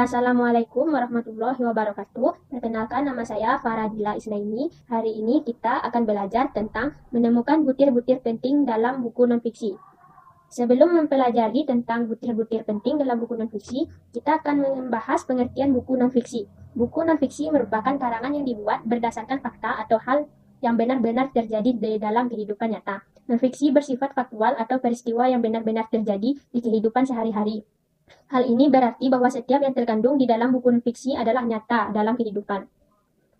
Assalamualaikum warahmatullahi wabarakatuh. Perkenalkan, nama saya Faradila Isnaini. Hari ini kita akan belajar tentang menemukan butir-butir penting dalam buku non-fiksi. Sebelum mempelajari tentang butir-butir penting dalam buku non-fiksi, kita akan membahas pengertian buku non-fiksi. Buku non-fiksi merupakan karangan yang dibuat berdasarkan fakta atau hal yang benar-benar terjadi di dalam kehidupan nyata. Non-fiksi bersifat faktual atau peristiwa yang benar-benar terjadi di kehidupan sehari-hari. Hal ini berarti bahwa setiap yang terkandung di dalam buku non-fiksi adalah nyata dalam kehidupan.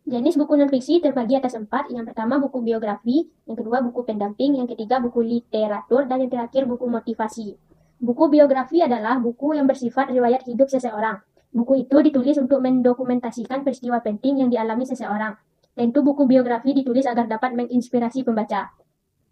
Jenis buku non-fiksi terbagi atas 4. Yang pertama buku biografi, yang kedua buku pendamping, yang ketiga buku literatur, dan yang terakhir buku motivasi. Buku biografi adalah buku yang bersifat riwayat hidup seseorang. Buku itu ditulis untuk mendokumentasikan peristiwa penting yang dialami seseorang. Tentu buku biografi ditulis agar dapat menginspirasi pembaca.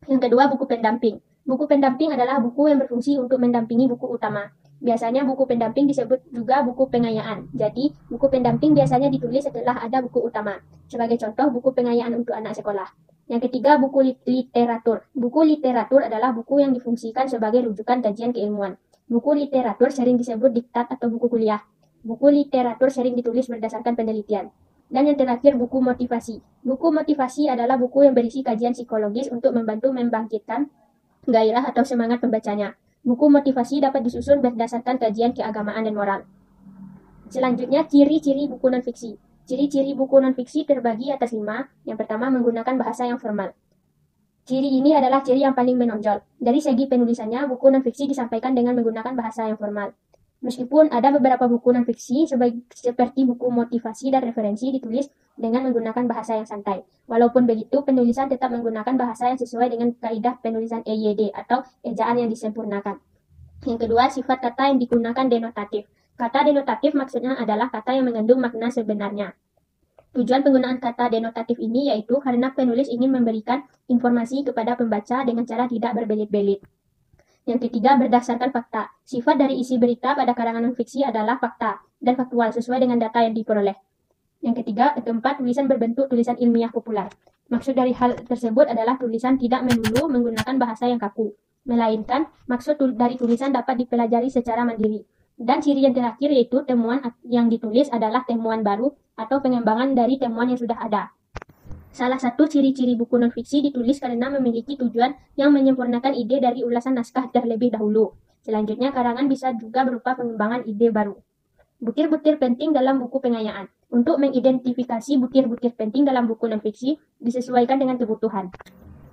Yang kedua buku pendamping. Buku pendamping adalah buku yang berfungsi untuk mendampingi buku utama. Biasanya buku pendamping disebut juga buku pengayaan. Jadi, buku pendamping biasanya ditulis setelah ada buku utama. Sebagai contoh, buku pengayaan untuk anak sekolah. Yang ketiga, buku literatur. Buku literatur adalah buku yang difungsikan sebagai rujukan kajian keilmuan. Buku literatur sering disebut diktat atau buku kuliah. Buku literatur sering ditulis berdasarkan penelitian. Dan yang terakhir, buku motivasi. Buku motivasi adalah buku yang berisi kajian psikologis untuk membantu membangkitkan gairah atau semangat pembacanya. Buku motivasi dapat disusun berdasarkan kajian keagamaan dan moral. Selanjutnya, ciri-ciri buku non-fiksi. Ciri-ciri buku non-fiksi terbagi atas 5. Yang pertama, menggunakan bahasa yang formal. Ciri ini adalah ciri yang paling menonjol. Dari segi penulisannya, buku non-fiksi disampaikan dengan menggunakan bahasa yang formal. Meskipun ada beberapa buku non-fiksi seperti buku motivasi dan referensi ditulis dengan menggunakan bahasa yang santai. Walaupun begitu, penulisan tetap menggunakan bahasa yang sesuai dengan kaidah penulisan EYD atau ejaan yang disempurnakan. Yang kedua, sifat kata yang digunakan denotatif. Kata denotatif maksudnya adalah kata yang mengandung makna sebenarnya. Tujuan penggunaan kata denotatif ini yaitu karena penulis ingin memberikan informasi kepada pembaca dengan cara tidak berbelit-belit. Yang ketiga, berdasarkan fakta. Sifat dari isi berita pada karangan non-fiksi adalah fakta dan faktual sesuai dengan data yang diperoleh. Yang keempat, tulisan berbentuk tulisan ilmiah populer. Maksud dari hal tersebut adalah tulisan tidak melulu menggunakan bahasa yang kaku, melainkan maksud dari tulisan dapat dipelajari secara mandiri. Dan ciri yang terakhir yaitu temuan yang ditulis adalah temuan baru atau pengembangan dari temuan yang sudah ada. Salah satu ciri-ciri buku non-fiksi ditulis karena memiliki tujuan yang menyempurnakan ide dari ulasan naskah terlebih dahulu. Selanjutnya, karangan bisa juga berupa pengembangan ide baru. Butir-butir penting dalam buku pengayaan. Untuk mengidentifikasi butir-butir penting dalam buku non-fiksi disesuaikan dengan kebutuhan.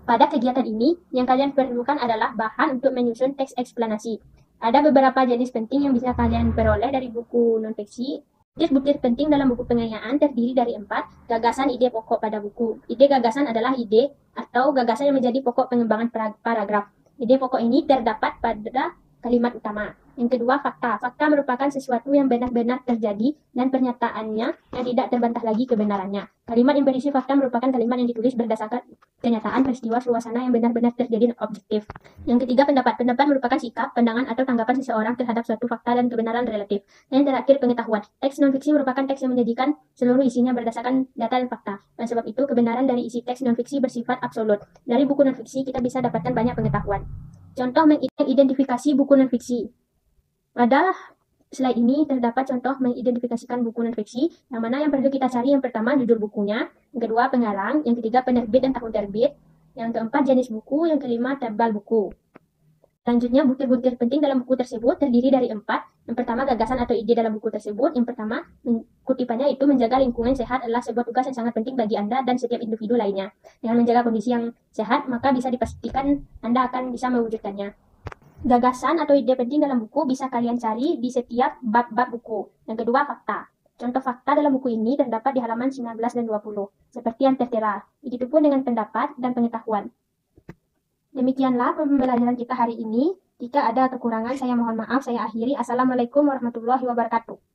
Pada kegiatan ini, yang kalian perlukan adalah bahan untuk menyusun teks eksplanasi. Ada beberapa jenis penting yang bisa kalian peroleh dari buku non-fiksi. Butir-butir penting dalam buku pengayaan terdiri dari 4. Gagasan ide pokok pada buku. Ide gagasan adalah ide atau gagasan yang menjadi pokok pengembangan paragraf. Ide pokok ini terdapat pada kalimat utama. Yang kedua, fakta. Fakta merupakan sesuatu yang benar-benar terjadi dan pernyataannya yang tidak terbantah lagi kebenarannya. Kalimat yang berisi fakta merupakan kalimat yang ditulis berdasarkan kenyataan, peristiwa, suasana yang benar-benar terjadi dan objektif. Yang ketiga, pendapat. Pendapat merupakan sikap, pandangan, atau tanggapan seseorang terhadap suatu fakta dan kebenaran relatif. Dan yang terakhir, pengetahuan. Teks non-fiksi merupakan teks yang menjadikan seluruh isinya berdasarkan data dan fakta. Dan sebab itu, kebenaran dari isi teks non-fiksi bersifat absolut. Dari buku non-fiksi, kita bisa dapatkan banyak pengetahuan. Contoh mengidentifikasi buku non-fiksi. Pada slide ini terdapat contoh mengidentifikasikan buku non-fiksi, yang mana yang perlu kita cari yang pertama judul bukunya, yang kedua pengarang, yang ketiga penerbit dan tahun terbit, yang keempat jenis buku, yang kelima tebal buku. Selanjutnya, butir-butir penting dalam buku tersebut terdiri dari 4. Yang pertama, gagasan atau ide dalam buku tersebut. Yang pertama, kutipannya itu menjaga lingkungan sehat adalah sebuah tugas yang sangat penting bagi Anda dan setiap individu lainnya. Dengan menjaga kondisi yang sehat, maka bisa dipastikan Anda akan bisa mewujudkannya. Gagasan atau ide penting dalam buku bisa kalian cari di setiap bab-bab buku. Yang kedua, fakta. Contoh fakta dalam buku ini terdapat di halaman 19 dan 20, seperti yang tertera. Begitupun dengan pendapat dan pengetahuan. Demikianlah pembelajaran kita hari ini. Jika ada kekurangan, saya mohon maaf. Saya akhiri. Assalamualaikum warahmatullahi wabarakatuh.